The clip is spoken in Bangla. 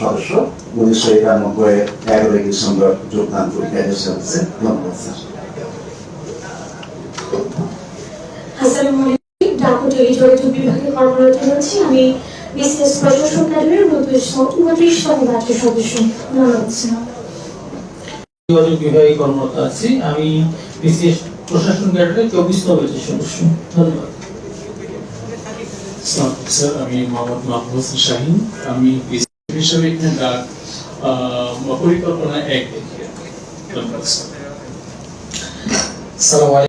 সদস্য 1991 11 ডিসেম্বর যোগদান পরীক্ষায় এসেছে। ধন্যবাদ স্যার। আসসালামু আলাইকুম, ঢাকা টেলিযোগাযোগ বিভাগের কর্মরত রয়েছি। আমি বিসিএস প্রশাসন ক্যাডারের 29তম ব্যাচের সদস্য। ধন্যবাদ স্যার। যোগাযোগ বিভাগে কর্মরত আছি। আমি বিসিএস প্রশাসন ক্যাডারের 24তম ব্যাচের সদস্য। ধন্যবাদ স্যার। আমি মোহাম্মদ মাহবুব হোসেন শাহিন। আমি হিসাবে এখানে ডাক পরিকল্পনা 1 দেখি। ধন্যবাদ স্যার।